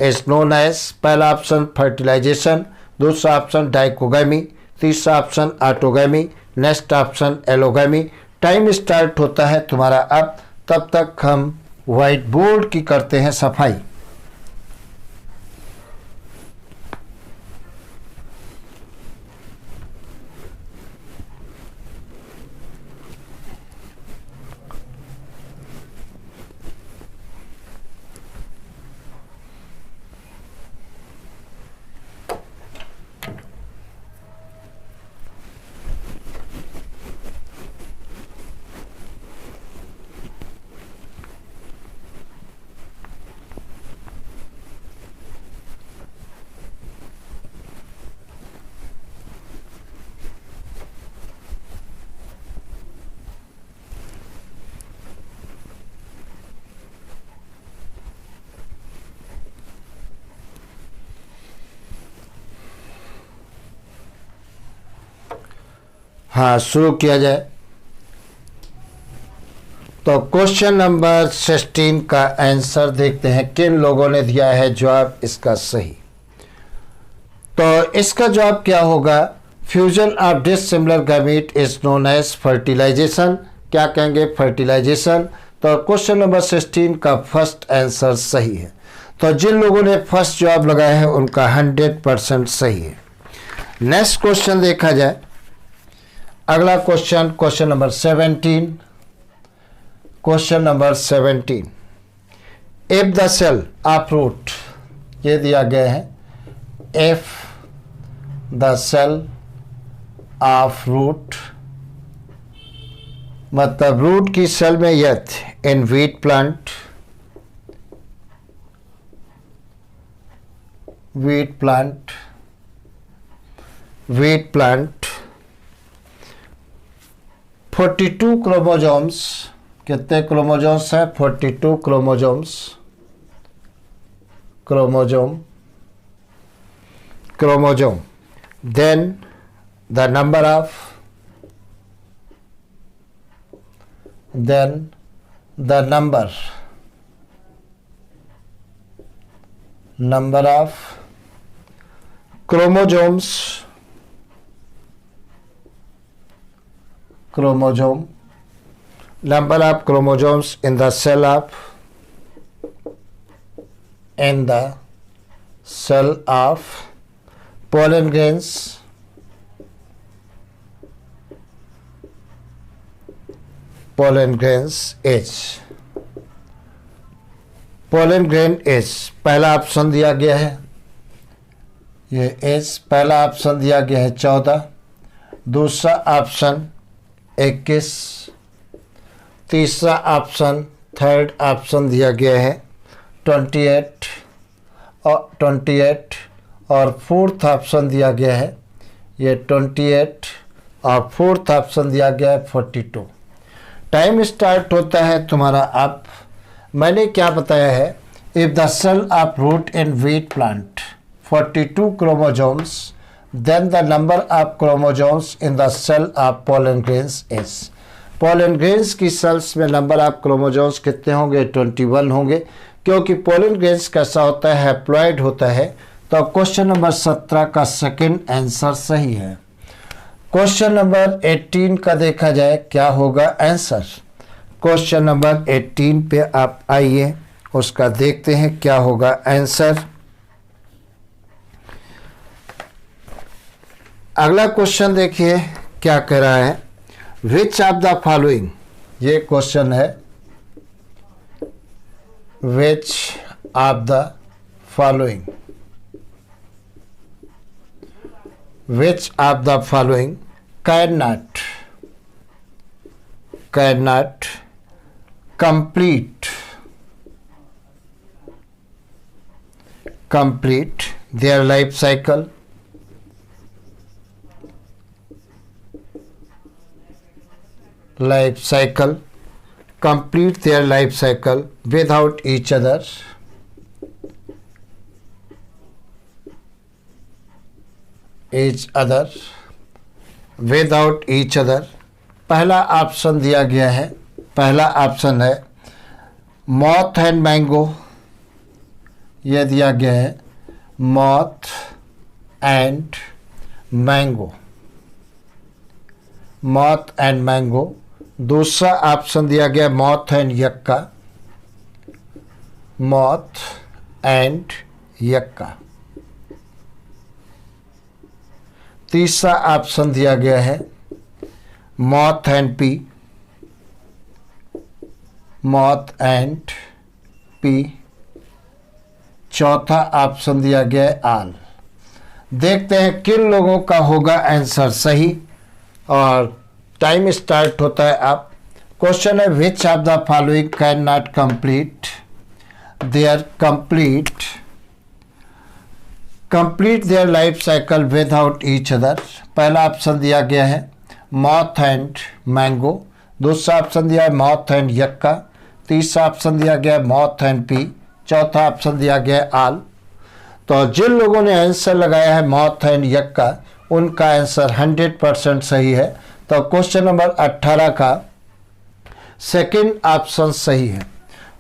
is known as, पहला ऑप्शन फर्टिलाइजेशन, दूसरा ऑप्शन डाइकोगैमी, तीसरा option autogamy, next option allogamy. Time start होता है तुम्हारा अब, तब तक हम व्हाइट बोर्ड की करते हैं सफाई। हाँ, शुरू किया जाए। तो क्वेश्चन नंबर 16 का आंसर देखते हैं किन लोगों ने दिया है जवाब इसका सही। तो इसका जवाब क्या होगा? Fusion of dissimilar gamete is known as fertilisation. क्या कहेंगे? फर्टिलाइजेशन। तो क्वेश्चन नंबर 16 का फर्स्ट आंसर सही है। तो जिन लोगों ने फर्स्ट जवाब लगाया है उनका 100% सही है। नेक्स्ट क्वेश्चन देखा जाए। अगला question, question number 17। Question number 17, if the cell of root, ये दिया गया है, if the cell of root, मतलब रूट की सेल में यदि in wheat plant, wheat plant 42 chromosomes, कितने क्रोमोजोम्स है? 42 chromosome. Then the number of chromosome, number of chromosomes in the cell of pollen grains, pollen grain is, पहला option दिया गया है, ये एज पहला ऑप्शन दिया गया है 14, दूसरा ऑप्शन 21, तीसरा ऑप्शन, थर्ड ऑप्शन दिया गया है 28 और फोर्थ ऑप्शन दिया गया है ये 28 और फोर्थ ऑप्शन दिया गया है 42। टाइम स्टार्ट होता है तुम्हारा अब। मैंने क्या बताया है? If the cell of root in wheat plant 42 chromosomes, then the number of chromosomes in the cell of pollen grains is, pollen grains की सेल्स में नंबर ऑफ क्रोमोजोम्स कितने होंगे? 21 होंगे, क्योंकि pollen grains कैसा होता है? हैप्लॉइड होता है। तो क्वेश्चन नंबर 17 का सेकंड आंसर सही है। क्वेश्चन नंबर 18 का देखा जाए क्या होगा आंसर। क्वेश्चन नंबर 18 पे आप आइए, उसका देखते हैं क्या होगा आंसर। अगला क्वेश्चन देखिए क्या कह रहा है, विच ऑफ द फॉलोइंग, ये क्वेश्चन है, विच of the following, which of the following can not complete their life cycle complete their life cycle without each other, without each other। पहला ऑप्शन दिया गया है, पहला ऑप्शन है मॉथ एंड मैंगो, यह दिया गया है मॉथ एंड मैंगो। दूसरा ऑप्शन दिया गया मॉथ एंड यक्का। तीसरा ऑप्शन दिया गया है मॉथ एंड पी। चौथा ऑप्शन दिया गया है आल। देखते हैं किन लोगों का होगा आंसर सही, और टाइम स्टार्ट होता है अब। क्वेश्चन है विच of the following can not complete their life cycle without each other. पहला ऑप्शन दिया गया है मॉथ एंड मैंगो, दूसरा ऑप्शन दिया है मॉथ एंड यक्का, तीसरा ऑप्शन दिया गया है मॉथ एंड पी, चौथा ऑप्शन दिया गया है आल। तो जिन लोगों ने आंसर लगाया है मॉथ एंड यक्का, उनका आंसर 100% सही है। तो क्वेश्चन नंबर 18 का सेकंड ऑप्शन सही है।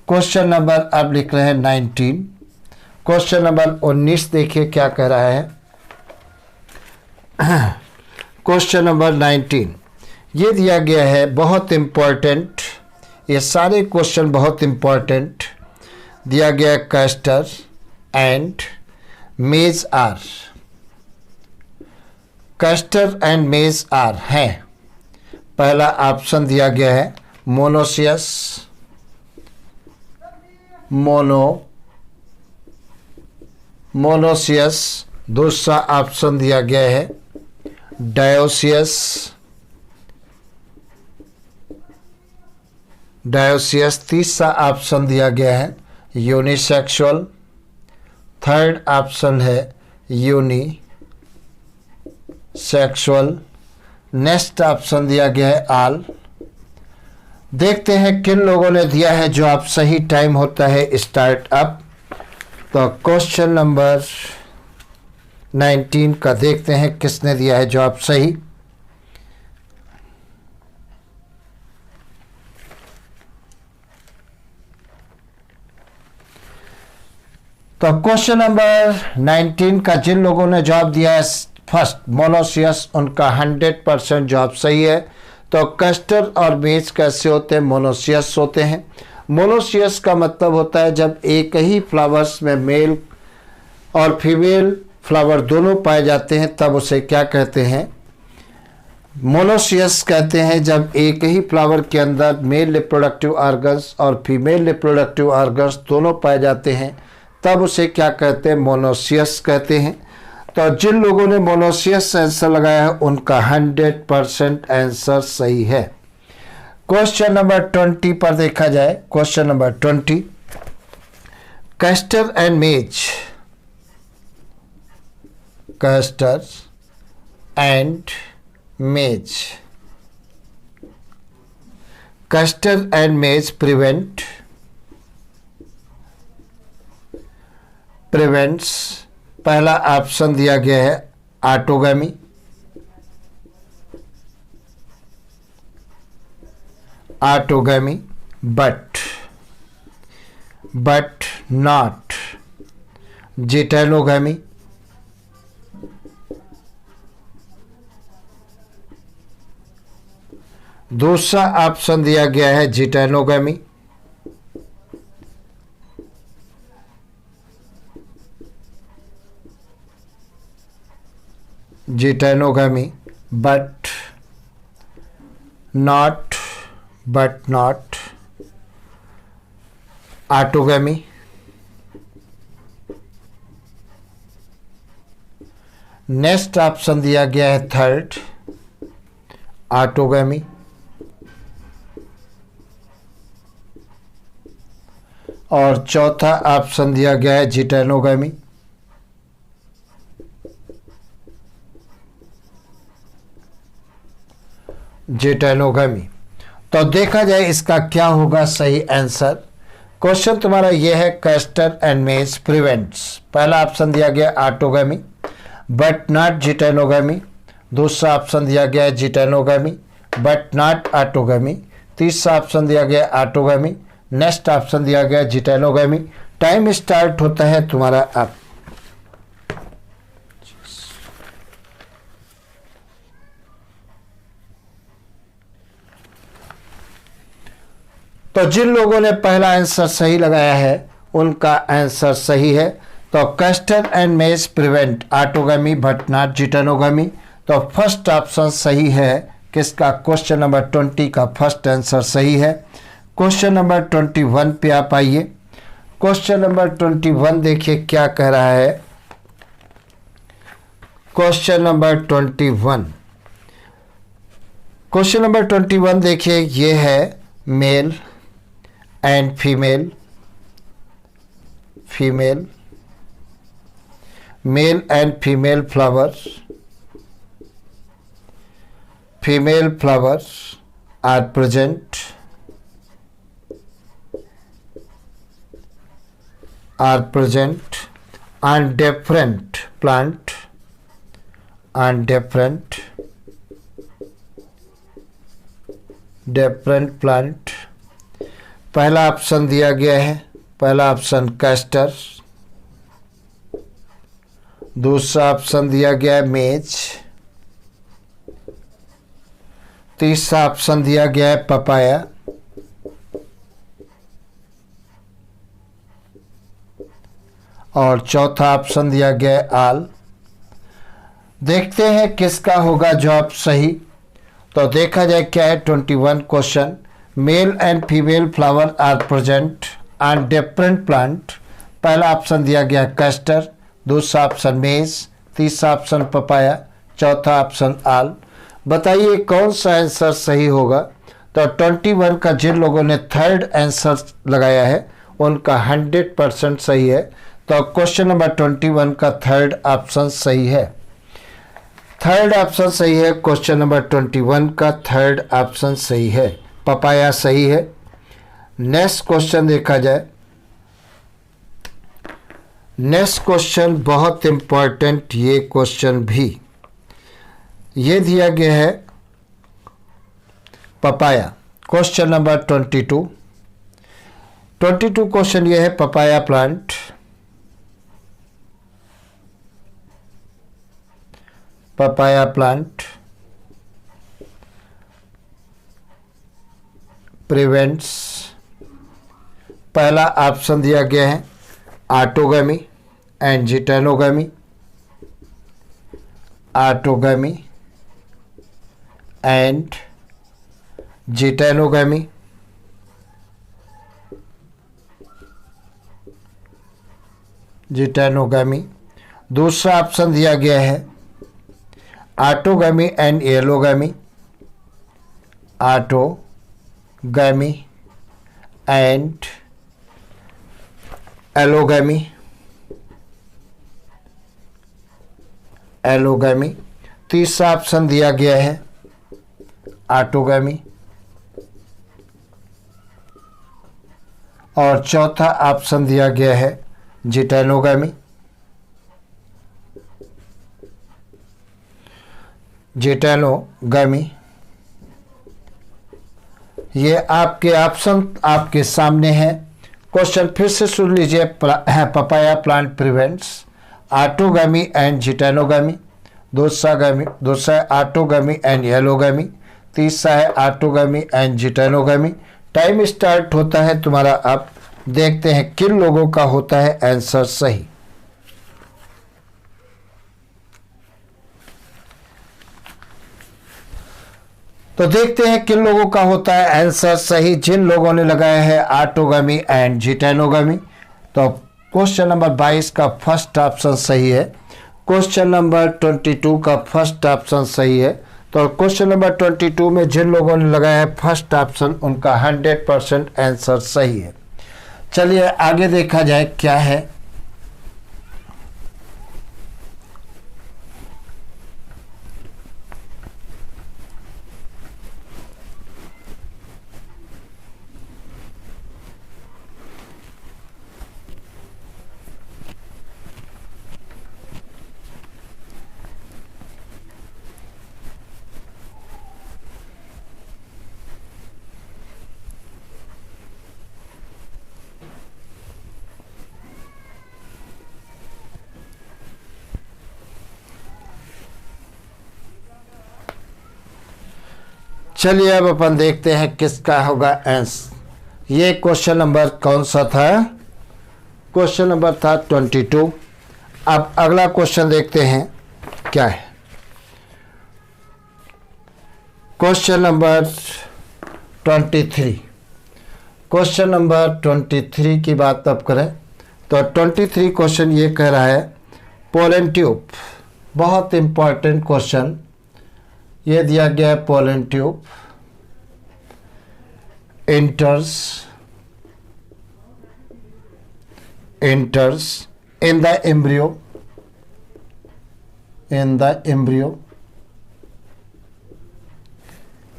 क्वेश्चन नंबर अब लिख रहे हैं 19। क्वेश्चन नंबर 19 देखिए क्या कह रहा है। क्वेश्चन नंबर 19 ये दिया गया है, बहुत इम्पोर्टेंट, ये सारे क्वेश्चन बहुत इम्पोर्टेंट दिया गया है। Castor and maize are, castor and maize are हैं। पहला ऑप्शन दिया गया है मोनोसियस, मोनोसियस। दूसरा ऑप्शन दिया गया है डायोसियस, डायोसियस। तीसरा ऑप्शन दिया गया है यूनिसेक्सुअल। थर्ड ऑप्शन है यूनिसेक्सुअल। नेक्स्ट ऑप्शन दिया गया है आल। देखते हैं किन लोगों ने दिया है जवाब सही। टाइम होता है स्टार्ट अप। तो क्वेश्चन नंबर 19 का देखते हैं किसने दिया है जवाब सही। तो क्वेश्चन नंबर 19 का जिन लोगों ने जवाब दिया है फर्स्ट मोनोसियस, उनका 100% जवाब सही है। तो कैस्टर और मेज कैसे होते हैं? मोनोसियस होते हैं। मोनोसियस का मतलब होता है जब एक ही फ्लावर्स में मेल और फीमेल फ्लावर दोनों पाए जाते हैं तब उसे क्या कहते हैं? मोनोसियस कहते हैं। जब एक ही फ्लावर के अंदर मेल रिप्रोडक्टिव ऑर्गन्स और फीमेल रिप्रोडक्टिव ऑर्गन्स दोनों पाए जाते हैं तब उसे क्या कहते हैं? मोनोसियस कहते हैं। तो जिन लोगों ने मोनोसियस आंसर लगाया है उनका 100% आंसर सही है। क्वेश्चन नंबर 20 पर देखा जाए। Question number 20, castor and maize, castor and maize, castor and maize prevents. पहला ऑप्शन दिया गया है autogamy, autogamy but not geitonogamy. दूसरा ऑप्शन दिया गया है geitonogamy, geitonogamy but not autogamy. Next option दिया गया है थर्ड ऑटोगैमी। और चौथा ऑप्शन दिया गया है जिटेनोगैमी। जिटेनोगैमी। तो देखा जाए इसका क्या होगा सही आंसर। क्वेश्चन तुम्हारा यह है कैस्टर एंड मेज प्रिवेंट्स। पहला ऑप्शन दिया गया ऑटोगैमी बट नॉट जिटेनोगैमी। दूसरा ऑप्शन दिया गया है जिटेनोगैमी बट नॉट ऑटोगैमी। तीसरा ऑप्शन दिया गया ऑटोगैमी। नेक्स्ट ऑप्शन दिया गया जिटेनोगैमी। टाइम स्टार्ट होता है तुम्हारा अब। तो जिन लोगों ने पहला आंसर सही लगाया है उनका आंसर सही है। तो castor and maize prevent autogamy but not geitonogamy. तो फर्स्ट ऑप्शन सही है किसका? क्वेश्चन नंबर 20 का फर्स्ट आंसर सही है। क्वेश्चन नंबर 21 पे आप आइए। क्वेश्चन नंबर 21 देखिए क्या कह रहा है। क्वेश्चन नंबर 21, क्वेश्चन नंबर 21 देखिए ये है mail and female, mail and female flowers are present on different plant different plant. पहला ऑप्शन दिया गया है, पहला ऑप्शन कैस्टर, दूसरा ऑप्शन दिया गया है मेज, तीसरा ऑप्शन दिया गया है पपाया, और चौथा ऑप्शन दिया गया है आल। देखते हैं किसका होगा जवाब सही। तो देखा जाए क्या है। 21 question, male and female flower are present on different plant. पहला ऑप्शन दिया गया कैस्टर, दूसरा ऑप्शन मेज, तीसरा ऑप्शन पपाया, चौथा ऑप्शन आल। बताइए कौन सा आंसर सही होगा। तो 21 का जिन लोगों ने थर्ड आंसर लगाया है उनका 100% सही है। तो क्वेश्चन नंबर 21 का थर्ड ऑप्शन सही है। थर्ड ऑप्शन सही है। क्वेश्चन नंबर 21 का थर्ड ऑप्शन सही है, पपाया सही है। नेक्स्ट क्वेश्चन देखा जाए। नेक्स्ट क्वेश्चन बहुत इंपॉर्टेंट, ये क्वेश्चन भी ये दिया गया है पपाया। क्वेश्चन नंबर 22 क्वेश्चन ये है papaya plant. Papaya plant prevents. पहला ऑप्शन दिया गया है ऑटोगैमी एंड जिटेनोगैमी, ऑटोगैमी एंड जिटेनोगैमी। जिटेनोगैमी। दूसरा ऑप्शन दिया गया है autogamy and allogamy, autogamy and allogamy, allogamy. तीसरा ऑप्शन दिया गया है ऑटोगैमी, और चौथा ऑप्शन दिया गया है जिटेनोगैमी। जिटेनोगैमी। ये आपके ऑप्शन आपके सामने है। क्वेश्चन फिर से सुन लीजिए। Papaya plant prevents autogamy and geitonogamy, दूसरा ऑटोगैमी एंड एलोगैमी, तीसरा है autogamy and geitonogamy. Time start होता है तुम्हारा। अब देखते हैं किन लोगों का होता है आंसर सही। तो देखते हैं किन लोगों का होता है आंसर सही। जिन लोगों ने लगाया है ऑटोगैमी एंड जिटेनोगैमी, तो क्वेश्चन नंबर 22 का फर्स्ट ऑप्शन सही है। क्वेश्चन नंबर 22 का फर्स्ट ऑप्शन सही है। तो क्वेश्चन नंबर 22 में जिन लोगों ने लगाया है फर्स्ट ऑप्शन उनका 100% आंसर सही है। चलिए आगे देखा जाए क्या है। चलिए अब अपन देखते हैं किसका होगा आंसर। ये क्वेश्चन नंबर कौन सा था। क्वेश्चन नंबर था 22। अब अगला क्वेश्चन देखते हैं क्या है। Question number 23। क्वेश्चन नंबर 23 की बात अब करें तो 23 क्वेश्चन ये कह रहा है पोलन ट्यूब। बहुत इंपॉर्टेंट क्वेश्चन ये दिया गया है। Pollen tube enters in the embryo,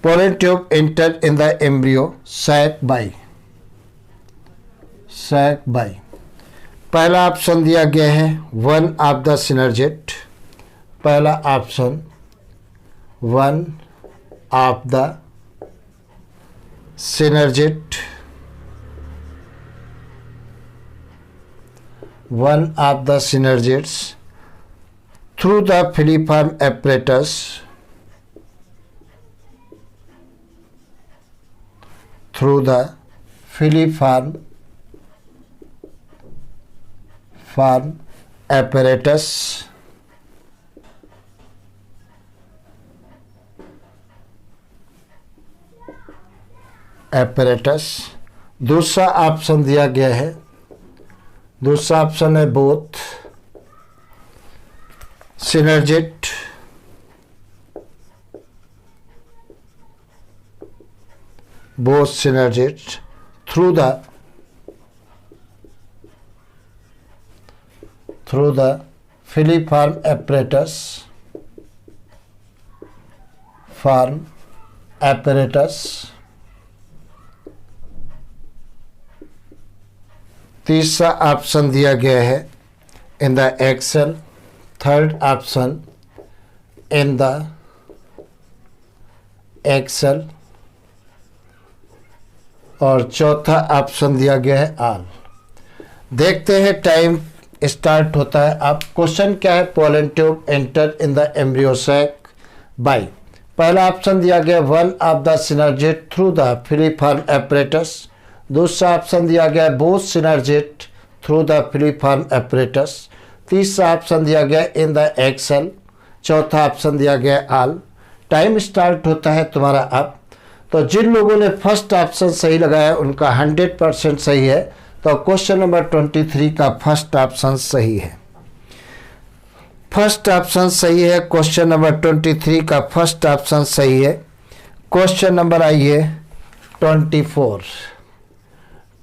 pollen tube entered in the embryo sac by। पहला ऑप्शन दिया गया है वन ऑफ द सिनर्जेट। पहला option one of the synergid, one of the synergids through the filiform apparatus, through the filiform apparatus, दूसरा option दिया गया है, दूसरा ऑप्शन है both synergid, both synergid through the filiform apparatus, तीसरा ऑप्शन दिया गया है in the axil, third option in the axil और चौथा ऑप्शन दिया गया है ऑल। देखते हैं, टाइम स्टार्ट होता है। अब क्वेश्चन क्या है? Pollen tube enter in the embryo sac by, पहला ऑप्शन दिया गया one of the synergid through the filiform apparatus, दूसरा ऑप्शन दिया गया both synergid through the filiform apparatus, तीसरा ऑप्शन दिया गया इन द एक्सेल, चौथा ऑप्शन दिया गया ऑल। टाइम स्टार्ट होता है तुम्हारा अब। तो जिन लोगों ने फर्स्ट ऑप्शन सही लगाया उनका 100% सही है। तो क्वेश्चन नंबर 23 का फर्स्ट ऑप्शन सही है, फर्स्ट ऑप्शन सही है। क्वेश्चन नंबर 23 का फर्स्ट ऑप्शन सही है। क्वेश्चन नंबर आइए 24।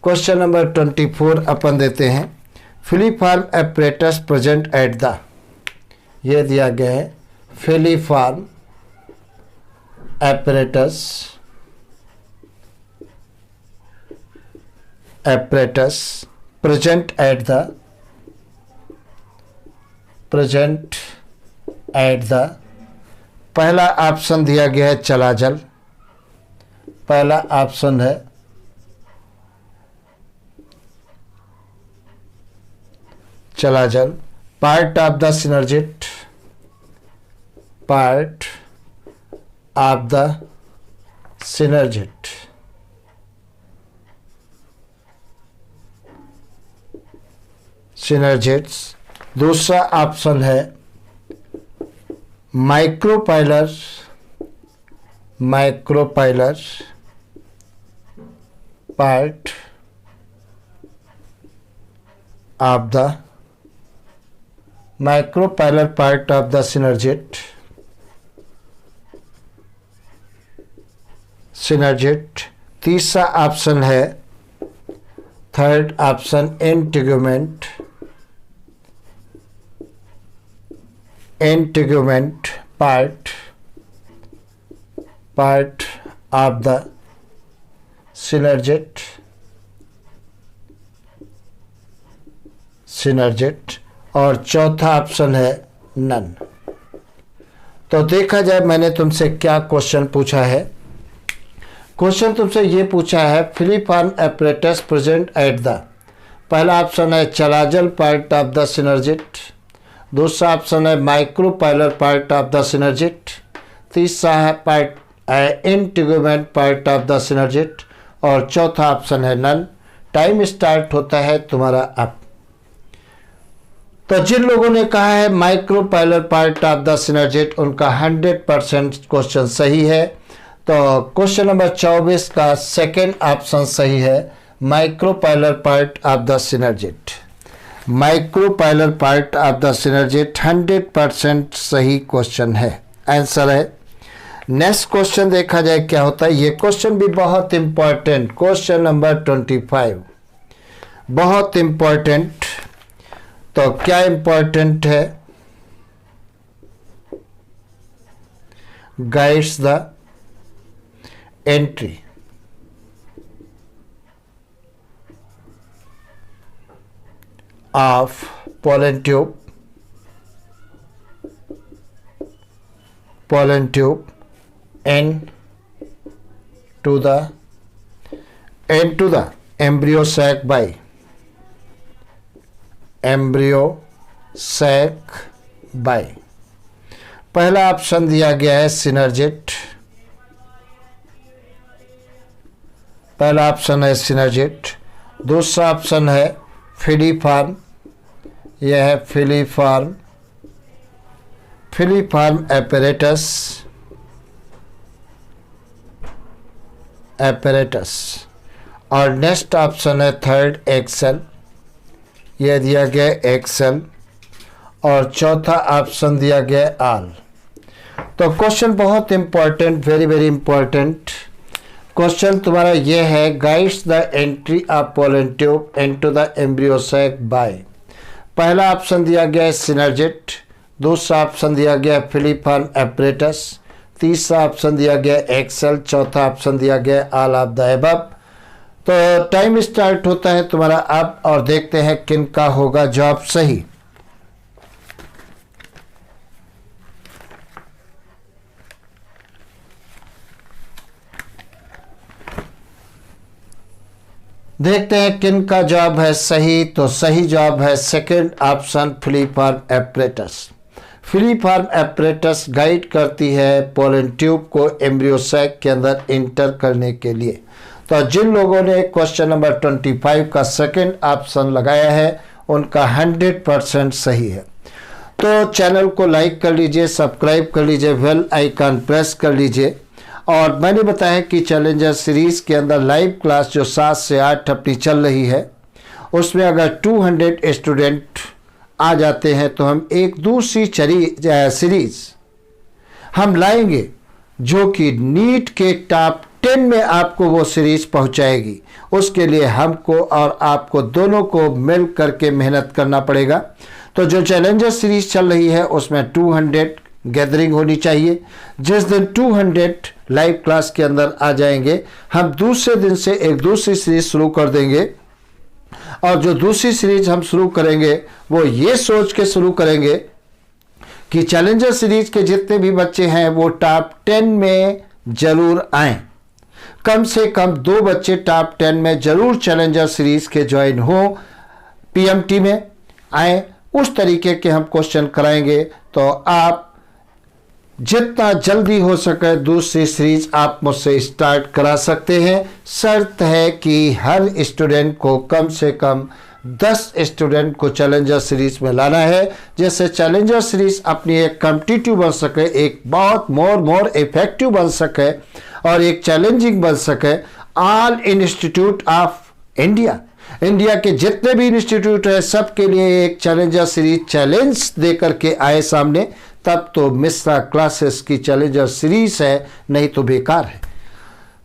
क्वेश्चन नंबर 24 अपन देते हैं फीलिफॉर्म एपरेटस प्रेजेंट एट द, ये दिया गया है फीलिफॉर्म एपरेटस present at the पहला ऑप्शन दिया गया है चलाजल, पहला ऑप्शन है चलाजल, part of the synergid, part of the synergid, synergids. दूसरा ऑप्शन है micropylar, micropylar part of the, micropylar part of the synergid, synergid. तीसरा ऑप्शन है third option integument, integument part of the synergid, synergid और चौथा option है none. तो देखा जाए मैंने तुमसे क्या क्वेश्चन पूछा है। क्वेश्चन तुमसे ये पूछा है फीलिफॉर्म एपरेटस प्रेजेंट एट द, पहला ऑप्शन है चलाजल पार्ट ऑफ द सिनर्जिड, दूसरा ऑप्शन है micropylar part of the synergid, तीसरा है part integument part of the synergid और चौथा ऑप्शन है नन। टाइम स्टार्ट होता है तुम्हारा अब। तो जिन लोगों ने कहा है micropylar part of the synergid उनका 100% क्वेश्चन सही है। तो क्वेश्चन नंबर 24 का सेकेंड ऑप्शन सही है, micropylar part of the synergid, micropylar part of the synergid 100% सही क्वेश्चन है, आंसर है। नेक्स्ट क्वेश्चन देखा जाए क्या होता है। ये क्वेश्चन भी बहुत इंपॉर्टेंट, क्वेश्चन नंबर 25 बहुत इंपॉर्टेंट। तो क्या इंपॉर्टेंट है? Guides the entry of pollen tube in to the into the embryo sac by embryo sac by। पहला ऑप्शन दिया गया है सिनर्जिट, पहला ऑप्शन है सिनर्जिट। दूसरा ऑप्शन है फिलीफॉर्म, यह है फिलीफॉर्म, फिलीफॉर्म एपरेटस, एपरेटस। और नेक्स्ट ऑप्शन है थर्ड एक्सेल, यह दिया गया एक्सेल। और चौथा ऑप्शन दिया गया आल। तो क्वेश्चन बहुत important, very very important question तुम्हारा ये है, guides the entry of pollen tube into the embryo sac by. पहला ऑप्शन दिया गया है सिनर्जिट, दूसरा ऑप्शन दिया गया फिलीफॉर्म एपरेटस, तीसरा ऑप्शन दिया गया एक्सेल, चौथा ऑप्शन दिया गया ऑल ऑफ द अबव। तो टाइम स्टार्ट होता है तुम्हारा अब, और देखते हैं किन का होगा जवाब सही। देखते हैं किन का जवाब है सही। तो सही जवाब है second option filiform apparatus. Filiform apparatus guide करती है पोलन ट्यूब को एम्ब्रियो सैक के अंदर इंटर करने के लिए। तो जिन लोगों ने क्वेश्चन नंबर 25 का सेकंड ऑप्शन लगाया है उनका 100% सही है। तो चैनल को लाइक कर लीजिए, सब्सक्राइब कर लीजिए, बेल आइकन प्रेस कर लीजिए। और मैंने बताया कि चैलेंजर सीरीज़ के अंदर लाइव क्लास जो 7 से 8 अपनी चल रही है, उसमें अगर 200 स्टूडेंट आ जाते हैं तो हम एक दूसरी सीरीज़ हम लाएंगे जो कि नीट के टॉप 10 में आपको वो सीरीज़ पहुंचाएगी। उसके लिए हमको और आपको दोनों को मिल करके मेहनत करना पड़ेगा। तो जो चैलेंजर सीरीज़ चल रही है उसमें 200 गैदरिंग होनी चाहिए। जिस दिन 200 लाइव क्लास के अंदर आ जाएंगे, हम दूसरे दिन से एक दूसरी सीरीज शुरू कर देंगे। और जो दूसरी सीरीज हम शुरू करेंगे वो ये सोच के शुरू करेंगे कि चैलेंजर सीरीज के जितने भी बच्चे हैं वो टॉप 10 में जरूर आएं। कम से कम 2 बच्चे टॉप 10 में जरूर चैलेंजर सीरीज के ज्वाइन हो, पीएमटी में आए। उस तरीके के हम क्वेश्चन कराएंगे। तो आप जितना जल्दी हो सके दूसरी सीरीज आप मुझसे स्टार्ट करा सकते हैं। शर्त है कि हर स्टूडेंट को कम से कम 10 स्टूडेंट को चैलेंजर सीरीज में लाना है, जैसे चैलेंजर सीरीज अपनी एक कॉम्पिटिटिव बन सके, एक बहुत मोर इफेक्टिव बन सके और एक चैलेंजिंग बन सके। All institute of India, India के जितने भी इंस्टीट्यूट है सबके लिए एक चैलेंजर सीरीज चैलेंज दे करके आए सामने, तब तो मिश्रा क्लासेस की चैलेंजर सीरीज है, नहीं तो बेकार है।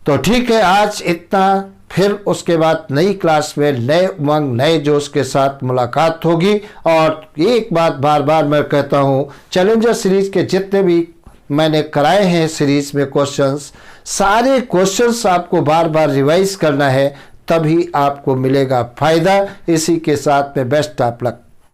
तो ठीक है, आज इतना। फिर उसके बाद नई क्लास में नए उमंग नए जोश के साथ मुलाकात होगी। और एक बात बार बार मैं कहता हूँ, चैलेंजर सीरीज के जितने भी मैंने कराए हैं सीरीज में क्वेश्चंस, सारे क्वेश्चंस आपको बार बार रिवाइज करना है, तभी आपको मिलेगा फायदा। इसी के साथ में बेस्ट ऑफ लक।